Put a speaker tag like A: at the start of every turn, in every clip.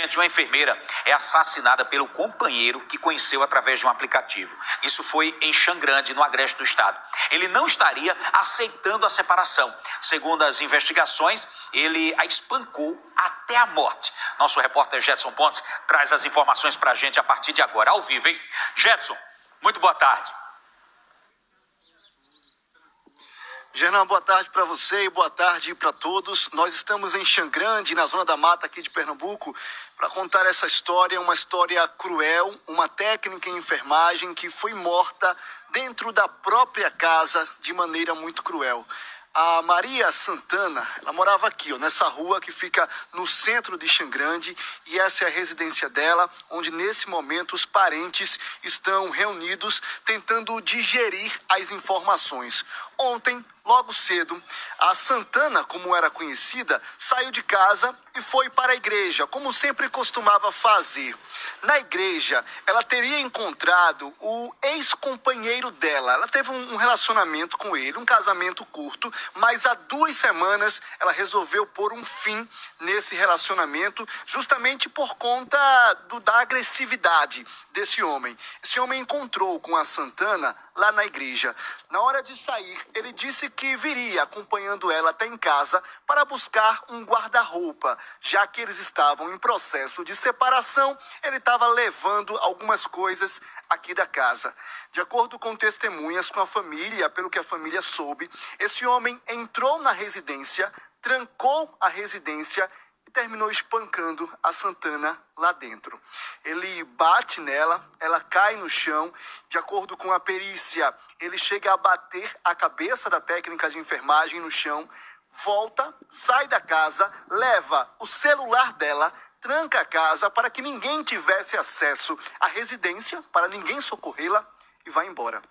A: Gente, uma enfermeira é assassinada pelo companheiro que conheceu através de um aplicativo. Isso foi em Xangrande, no agreste do estado. Ele não estaria aceitando a separação. Segundo as investigações, ele a espancou até a morte. Nosso repórter Jetson Pontes traz as informações pra gente a partir de agora, ao vivo, hein? Jetson, muito boa tarde.
B: Gernan, boa tarde para você e boa tarde para todos. Nós estamos em Xangrande, na zona da mata aqui de Pernambuco, para contar essa história, uma história cruel, uma técnica em enfermagem que foi morta dentro da própria casa de maneira muito cruel. A Maria Santana, ela morava aqui, nessa rua que fica no centro de Xangrande, e essa é a residência dela, onde nesse momento os parentes estão reunidos tentando digerir as informações. Ontem, logo cedo, a Santana, como era conhecida, saiu de casa e foi para a igreja, como sempre costumava fazer. Na igreja, ela teria encontrado o ex-companheiro dela. Ela teve um relacionamento com ele, um casamento curto, mas há 2 semanas ela resolveu pôr um fim nesse relacionamento, justamente por conta da agressividade desse homem. Esse homem encontrou com a Santana lá na igreja. Na hora de sair, ele disse que viria acompanhando ela até em casa para buscar um guarda-roupa. Já que eles estavam em processo de separação, ele estava levando algumas coisas aqui da casa. De acordo com testemunhas com a família, pelo que a família soube, esse homem entrou na residência, trancou a residência e terminou espancando a Santana lá dentro. Ele bate nela, ela cai no chão. De acordo com a perícia, ele chega a bater a cabeça da técnica de enfermagem no chão, volta, sai da casa, leva o celular dela, tranca a casa para que ninguém tivesse acesso à residência, para ninguém socorrê-la, e vai embora.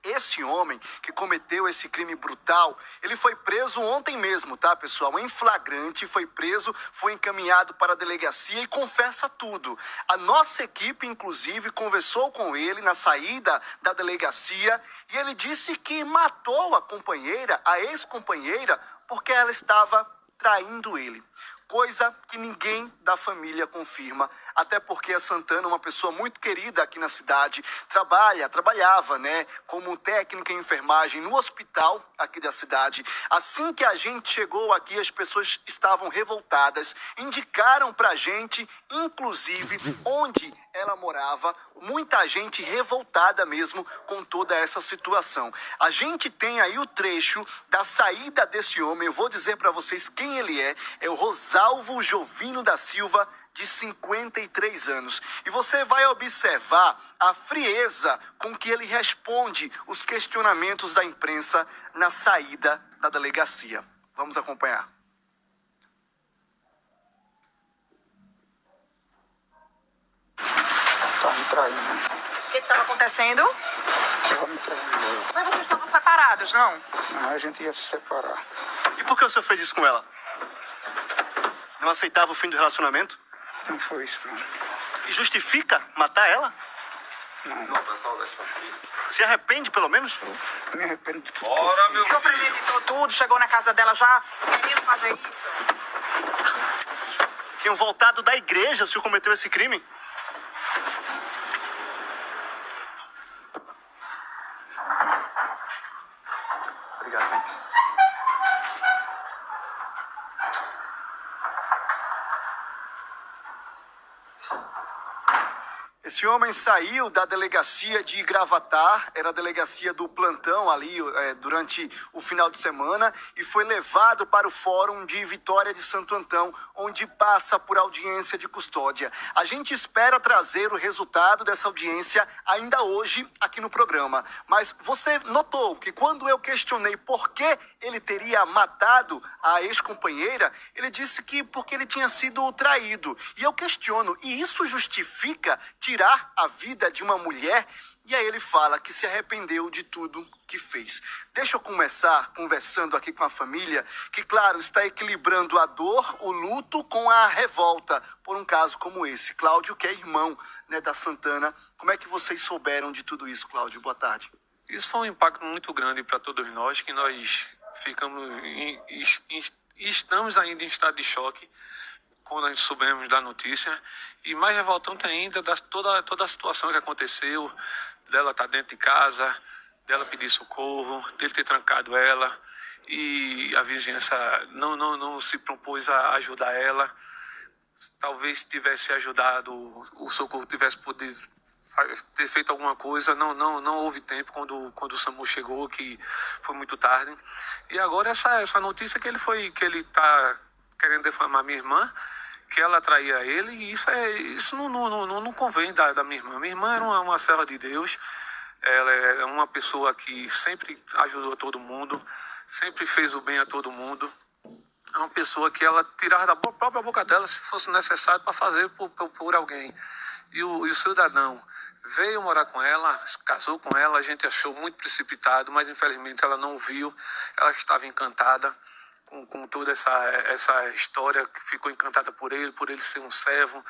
B: Esse homem que cometeu esse crime brutal, ele foi preso ontem mesmo, tá, pessoal? Em flagrante, foi preso, foi encaminhado para a delegacia e confessa tudo. A nossa equipe, inclusive, conversou com ele na saída da delegacia e ele disse que matou a companheira, a ex-companheira, porque ela estava traindo ele. Coisa que ninguém da família confirma, até porque a Santana é uma pessoa muito querida aqui na cidade, trabalhava, como técnica em enfermagem no hospital aqui da cidade. Assim que a gente chegou aqui, as pessoas estavam revoltadas, indicaram pra gente, inclusive, onde ela morava, muita gente revoltada mesmo com toda essa situação. A gente tem aí o trecho da saída desse homem, eu vou dizer pra vocês quem ele é o Rosalvo Jovino da Silva, de 53 anos. E você vai observar a frieza com que ele responde os questionamentos da imprensa na saída da delegacia. Vamos acompanhar.
C: Tá me traindo.
D: O que estava acontecendo?
C: Tava me traindo.
D: Mas vocês estavam separados, não?
C: Não, a gente ia se separar.
B: E por que o senhor fez isso com ela? Não aceitava o fim do relacionamento?
C: Não foi isso, não.
B: E justifica matar ela?
C: Não,
B: Se arrepende, pelo menos?
C: me arrependo de tudo.
A: Bora, meu
D: O senhor premeditou tudo, chegou na casa dela já querendo fazer isso?
B: Tinham voltado da igreja, o senhor cometeu esse crime? Obrigado, gente. Esse homem saiu da delegacia de Gravatar, era a delegacia do plantão ali durante o final de semana, e foi levado para o Fórum de Vitória de Santo Antão, onde passa por audiência de custódia. A gente espera trazer o resultado dessa audiência ainda hoje aqui no programa. Mas você notou que quando eu questionei por que ele teria matado a ex-companheira, ele disse que porque ele tinha sido traído. E eu questiono, e isso justifica tirar a vida de uma mulher? E aí ele fala que se arrependeu de tudo que fez. Deixa eu começar conversando aqui com a família, que, claro, está equilibrando a dor, o luto com a revolta por um caso como esse. Cláudio, que é irmão, da Santana. Como é que vocês souberam de tudo isso, Cláudio? Boa tarde.
E: Isso foi um impacto muito grande para todos nós, que nós ficamos estamos ainda em estado de choque quando a gente soubemos da notícia. E mais revoltante ainda, toda a situação que aconteceu, dela estar dentro de casa, dela pedir socorro, dele ter trancado ela, e a vizinhança não se propôs a ajudar ela. Talvez tivesse ajudado, o socorro tivesse podido ter feito alguma coisa, não houve tempo quando o SAMU chegou, que foi muito tarde. E agora essa notícia que ele está querendo defamar minha irmã, que ela traía ele, e isso não convém da minha irmã. Minha irmã era uma serva de Deus, ela é uma pessoa que sempre ajudou todo mundo, sempre fez o bem a todo mundo. É uma pessoa que ela tirava da própria boca dela se fosse necessário para fazer por alguém. E o cidadão veio morar com ela, casou com ela, a gente achou muito precipitado, mas infelizmente ela não viu, ela estava encantada com toda essa história, que ficou encantada por ele ser um servo,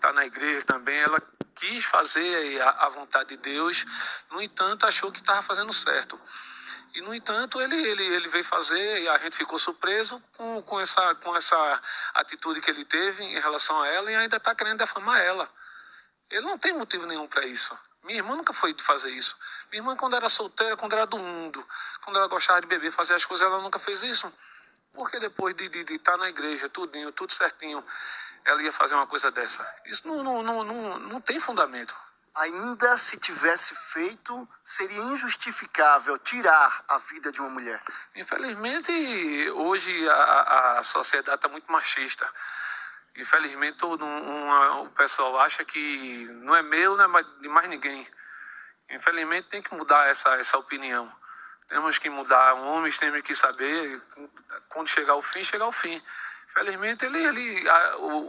E: tá na igreja também. Ela quis fazer a vontade de Deus, no entanto achou que estava fazendo certo. E, no entanto, ele veio fazer, e a gente ficou surpreso com essa atitude que ele teve em relação a ela, e ainda está querendo defamar ela. Ele não tem motivo nenhum para isso. Minha irmã nunca foi de fazer isso. Minha irmã, quando era solteira, quando era do mundo, quando ela gostava de beber, fazer as coisas, ela nunca fez isso. Porque depois de estar na igreja, tudo certinho, ela ia fazer uma coisa dessa? Isso não tem fundamento.
B: Ainda se tivesse feito, seria injustificável tirar a vida de uma mulher.
E: Infelizmente, hoje a sociedade está muito machista. Infelizmente, o pessoal acha que não é meu, não é de mais ninguém. Infelizmente, tem que mudar essa opinião. Temos que mudar, homens temos que saber, quando chegar ao fim. Infelizmente, ele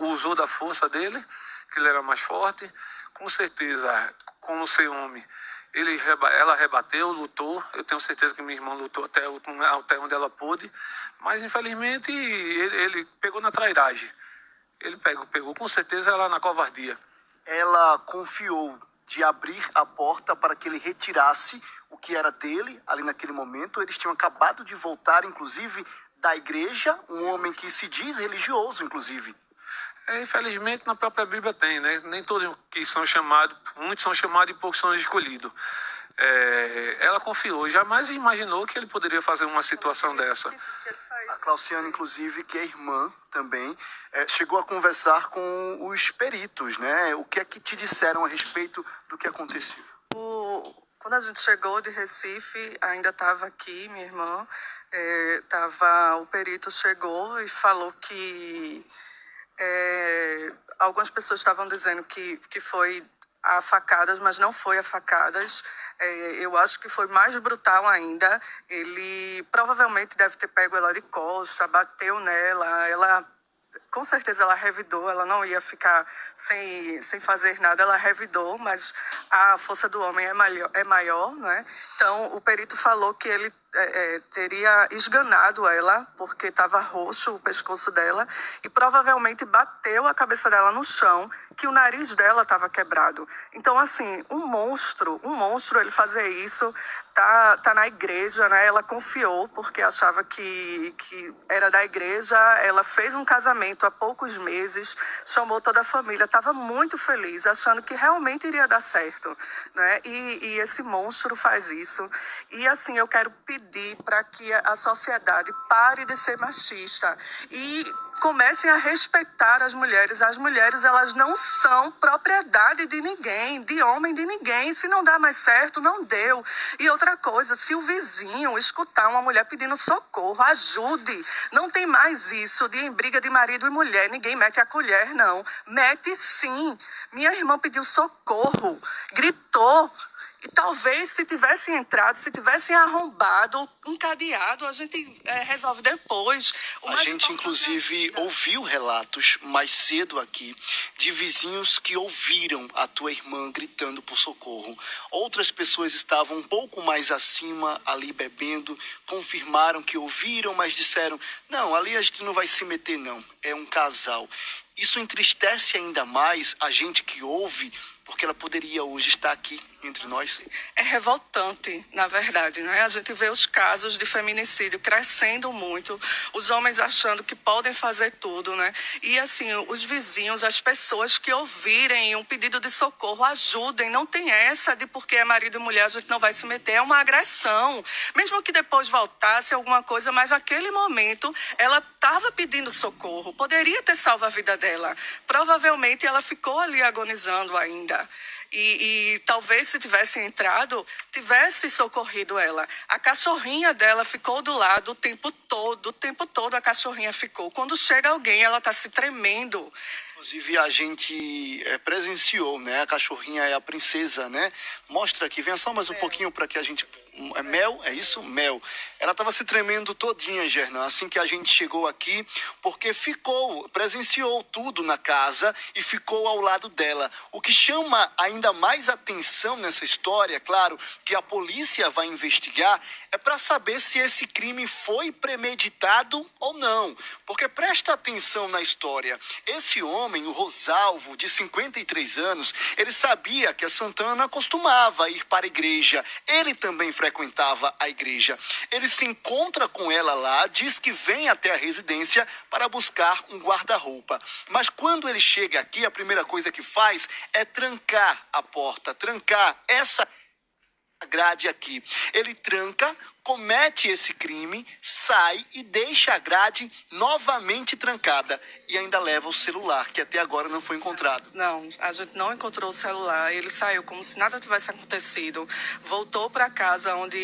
E: usou da força dele, que ele era mais forte. Com certeza, como ser homem, ela rebateu, lutou. Eu tenho certeza que minha irmã lutou até onde ela pôde. Mas, infelizmente, ele pegou na trairagem. Ele pegou com certeza ela na covardia.
B: Ela confiou de abrir a porta para que ele retirasse o que era dele ali naquele momento. Eles tinham acabado de voltar, inclusive, da igreja, um homem que se diz religioso, inclusive.
E: Infelizmente, na própria Bíblia tem, né? Nem todos que são chamados, muitos são chamados e poucos são escolhidos. Ela confiou, jamais imaginou que ele poderia fazer uma situação dessa.
B: A Clauciane, inclusive, que é irmã também, chegou a conversar com os peritos, né? O que é que te disseram a respeito do que aconteceu?
F: Quando a gente chegou de Recife, ainda estava aqui, minha irmã, o perito chegou e falou que algumas pessoas estavam dizendo que foi a facadas, mas não foi a facadas. Eu acho que foi mais brutal ainda. Ele provavelmente deve ter pego ela de costa, bateu nela, com certeza ela revidou, ela não ia ficar sem fazer nada, ela revidou, mas a força do homem é maior, né? Então, o perito falou que ele teria esganado ela, porque estava roxo o pescoço dela, e provavelmente bateu a cabeça dela no chão, que o nariz dela estava quebrado. Então, assim, um monstro, ele fazer isso, tá na igreja, né? Ela confiou, porque achava que era da igreja, ela fez um casamento há poucos meses, chamou toda a família, estava muito feliz, achando que realmente iria dar certo, né? E esse monstro faz isso. E, assim, eu quero pedir para que a sociedade pare de ser machista e comecem a respeitar as mulheres. As mulheres, elas não são propriedade de ninguém, de homem de ninguém. Se não dá mais certo, não deu. E outra coisa, se o vizinho escutar uma mulher pedindo socorro, ajude. Não tem mais isso de em briga de marido e mulher. Ninguém mete a colher, não. Mete sim. Minha irmã pediu socorro, gritou. E talvez, se tivessem entrado, se tivessem arrombado, encadeado, a gente resolve depois.
B: A gente, inclusive, ouviu relatos mais cedo aqui de vizinhos que ouviram a tua irmã gritando por socorro. Outras pessoas estavam um pouco mais acima, ali bebendo, confirmaram que ouviram, mas disseram, não, ali a gente não vai se meter, não. É um casal. Isso entristece ainda mais a gente que ouve, porque ela poderia hoje estar aqui entre nós?
F: É revoltante, na verdade, né? A gente vê os casos de feminicídio crescendo muito, os homens achando que podem fazer tudo, né? E assim, os vizinhos, as pessoas que ouvirem um pedido de socorro, ajudem. Não tem essa de porque é marido e mulher a gente não vai se meter, é uma agressão. Mesmo que depois voltasse alguma coisa, mas naquele momento ela estava pedindo socorro, poderia ter salvo a vida dela. Provavelmente ela ficou ali agonizando ainda. E talvez se tivesse entrado, tivesse socorrido ela. A cachorrinha dela ficou do lado o tempo todo a cachorrinha ficou. Quando chega alguém, ela está se tremendo.
B: Inclusive a gente presenciou, né? A cachorrinha é a princesa, né? Mostra aqui, venha só mais um pouquinho para que a gente... É Mel, é isso? Mel. Ela estava se tremendo todinha, Gernan, assim que a gente chegou aqui, porque presenciou tudo na casa e ficou ao lado dela. O que chama ainda mais atenção nessa história, claro, que a polícia vai investigar, é para saber se esse crime foi premeditado ou não. Porque presta atenção na história. Esse homem, o Rosalvo, de 53 anos, ele sabia que a Santana costumava ir para a igreja. Ele também frequentava a igreja. Ele se encontra com ela lá, diz que vem até a residência para buscar um guarda-roupa. Mas quando ele chega aqui, a primeira coisa que faz é trancar a porta, trancar essa grade aqui. Ele tranca, comete esse crime, sai e deixa a grade novamente trancada. E ainda leva o celular, que até agora não foi encontrado.
F: Não, a gente não encontrou o celular. Ele saiu como se nada tivesse acontecido. Voltou para casa onde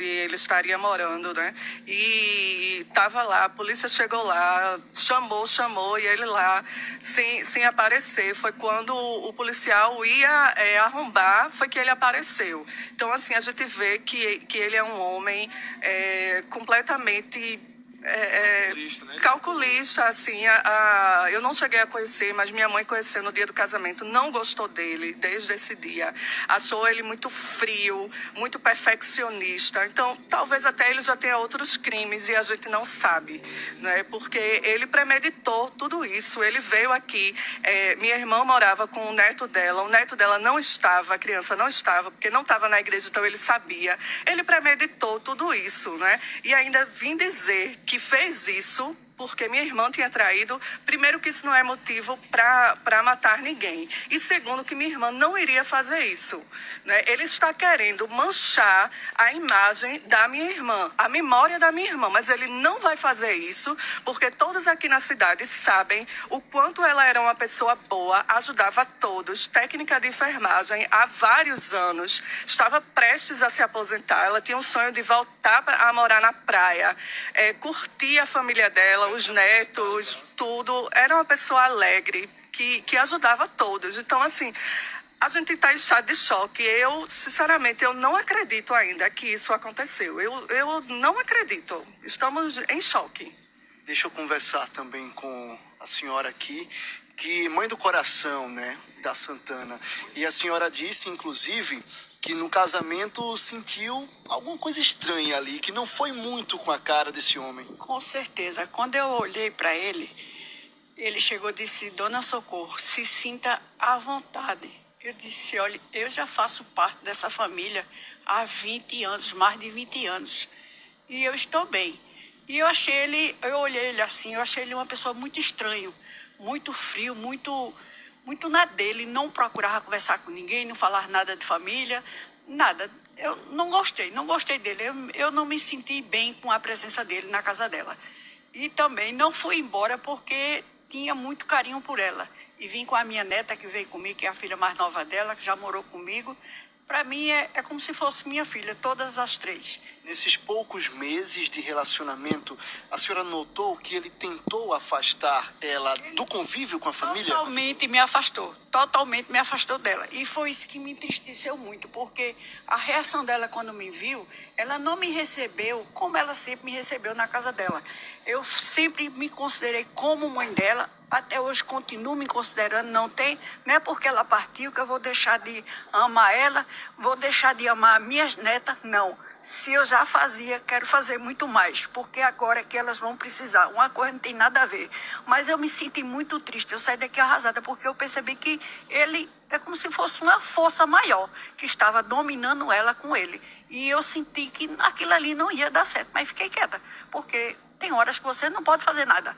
F: ele estaria morando, né? E estava lá, a polícia chegou lá, chamou, e ele lá, sem aparecer. Foi quando o policial ia arrombar, foi que ele apareceu. Então, assim, a gente vê que ele é um homem completamente... calculista, assim, eu não cheguei a conhecer, mas minha mãe conheceu no dia do casamento, não gostou dele desde esse dia, achou ele muito frio, muito perfeccionista, então talvez até ele já tenha outros crimes e a gente não sabe, né? Porque ele premeditou tudo isso, ele veio aqui, minha irmã morava com o neto dela não estava, a criança não estava, porque não estava na igreja, então ele sabia, ele premeditou tudo isso, né? E ainda vim dizer que fez isso porque minha irmã tinha traído, primeiro que isso não é motivo para matar ninguém. E segundo, que minha irmã não iria fazer isso, né? Ele está querendo manchar a imagem da minha irmã, a memória da minha irmã, mas ele não vai fazer isso, porque todos aqui na cidade sabem o quanto ela era uma pessoa boa, ajudava a todos, técnica de enfermagem há vários anos, estava prestes a se aposentar, ela tinha um sonho de voltar a morar na praia, curtir a família dela, os netos, tudo. Era uma pessoa alegre, que ajudava todos. Então, assim, a gente está em estado de choque. Sinceramente, eu não acredito ainda que isso aconteceu. Eu não acredito. Estamos em choque.
B: Deixa eu conversar também com a senhora aqui, que mãe do coração, né, da Santana. E a senhora disse, inclusive, que no casamento sentiu alguma coisa estranha ali, que não foi muito com a cara desse homem.
G: Com certeza. Quando eu olhei para ele, ele chegou e disse: Dona Socorro, se sinta à vontade. Eu disse: olha, eu já faço parte dessa família há 20 anos, mais de 20 anos. E eu estou bem. E eu olhei ele assim, eu achei ele uma pessoa muito estranho, muito frio, muito na dele, não procurava conversar com ninguém, não falar nada de família, nada. Eu não gostei dele, eu não me senti bem com a presença dele na casa dela. E também não fui embora porque tinha muito carinho por ela. E vim com a minha neta que veio comigo, que é a filha mais nova dela, que já morou comigo. Para mim é como se fosse minha filha, todas as três.
B: Nesses poucos meses de relacionamento, a senhora notou que ele tentou afastar ela do convívio com a família?
G: Totalmente me afastou dela. E foi isso que me entristeceu muito, porque a reação dela quando me viu, ela não me recebeu como ela sempre me recebeu na casa dela. Eu sempre me considerei como mãe dela, até hoje continuo me considerando, não é porque ela partiu que eu vou deixar de amar ela, vou deixar de amar minhas netas, não. Se eu já fazia, quero fazer muito mais, porque agora é que elas vão precisar. Uma coisa não tem nada a ver. Mas eu me senti muito triste. Eu saí daqui arrasada, porque eu percebi que ele é como se fosse uma força maior que estava dominando ela com ele. E eu senti que aquilo ali não ia dar certo. Mas fiquei quieta, porque tem horas que você não pode fazer nada.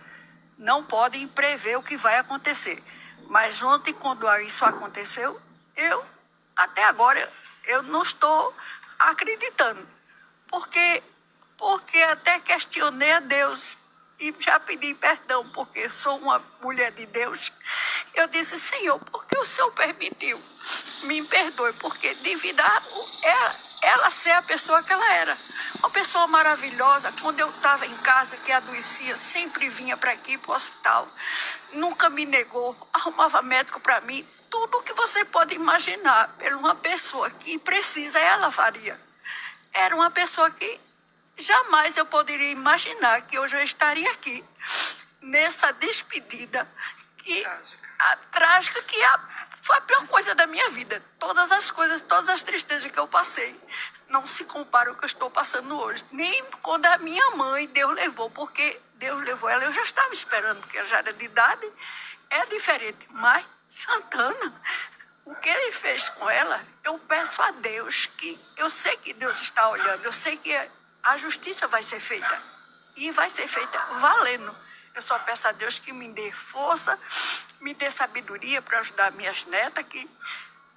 G: Não pode prever o que vai acontecer. Mas ontem, quando isso aconteceu, até agora, eu não estou acreditando, porque até questionei a Deus e já pedi perdão, porque sou uma mulher de Deus. Eu disse: Senhor, por que o Senhor permitiu? Me perdoe, porque devido a ela ser a pessoa que ela era, uma pessoa maravilhosa. Quando eu estava em casa, que adoecia, sempre vinha para aqui, para o hospital, nunca me negou, arrumava médico para mim. Tudo o que você pode imaginar por uma pessoa que precisa, ela faria. Era uma pessoa que jamais eu poderia imaginar que hoje eu estaria aqui, nessa despedida trágica, que foi a pior coisa da minha vida. Todas as coisas, todas as tristezas que eu passei, não se comparam ao que eu estou passando hoje. Nem quando a minha mãe, Deus levou, porque Deus levou ela, eu já estava esperando, porque ela já era de idade, é diferente, mas Santana, o que ele fez com ela, eu peço a Deus que... Eu sei que Deus está olhando, eu sei que a justiça vai ser feita. E vai ser feita valendo. Eu só peço a Deus que me dê força, me dê sabedoria para ajudar minhas netas, que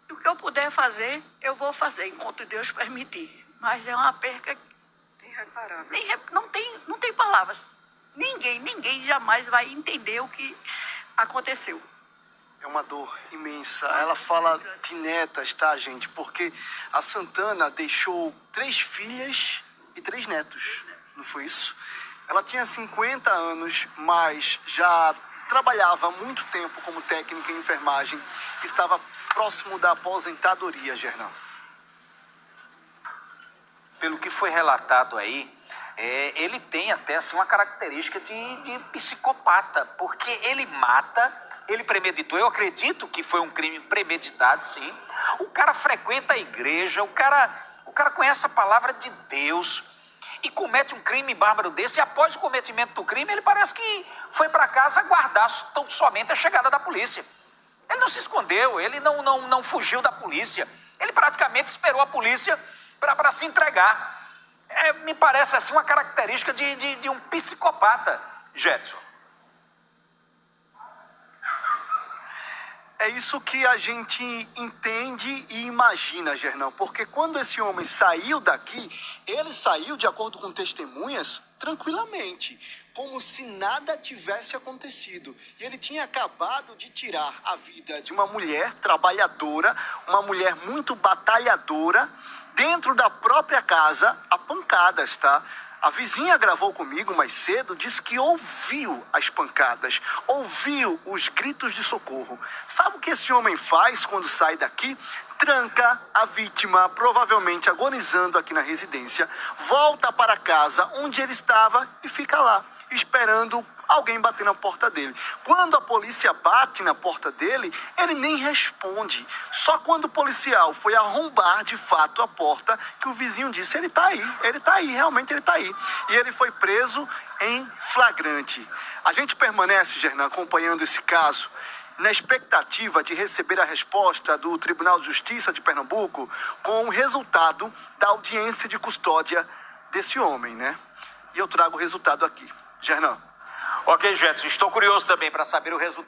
G: o que eu puder fazer, eu vou fazer, enquanto Deus permitir. Mas é uma perca irreparável. Não tem palavras. Ninguém jamais vai entender o que aconteceu.
B: É uma dor imensa. Ela fala de netas, tá, gente? Porque a Santana deixou 3 filhas e 3 netos, não foi isso? Ela tinha 50 anos, mas já trabalhava há muito tempo como técnica em enfermagem. Estava próximo da aposentadoria, Gernan.
A: Pelo que foi relatado aí, ele tem até assim, uma característica de psicopata, porque ele mata... Ele premeditou, eu acredito que foi um crime premeditado, sim. O cara frequenta a igreja, o cara conhece a palavra de Deus e comete um crime bárbaro desse. E após o cometimento do crime, ele parece que foi para casa aguardar tão somente a chegada da polícia. Ele não se escondeu, ele não fugiu da polícia. Ele praticamente esperou a polícia para se entregar. Me parece assim uma característica de um psicopata, Jetson.
B: É isso que a gente entende e imagina, Gernan, porque quando esse homem saiu daqui, ele saiu, de acordo com testemunhas, tranquilamente, como se nada tivesse acontecido. E ele tinha acabado de tirar a vida de uma mulher trabalhadora, uma mulher muito batalhadora, dentro da própria casa, a pancadas, tá? A vizinha gravou comigo mais cedo, disse que ouviu as pancadas, ouviu os gritos de socorro. Sabe o que esse homem faz quando sai daqui? Tranca a vítima, provavelmente agonizando aqui na residência, volta para casa onde ele estava e fica lá, esperando alguém bater na porta dele. Quando a polícia bate na porta dele, ele nem responde. Só quando o policial foi arrombar de fato a porta, que o vizinho disse: ele tá aí, realmente ele tá aí. E ele foi preso em flagrante. A gente permanece, Gernan, acompanhando esse caso, na expectativa de receber a resposta do Tribunal de Justiça de Pernambuco com o resultado da audiência de custódia desse homem, né? E eu trago o resultado aqui. Gernan.
A: Ok, Jetson, estou curioso também para saber o resultado.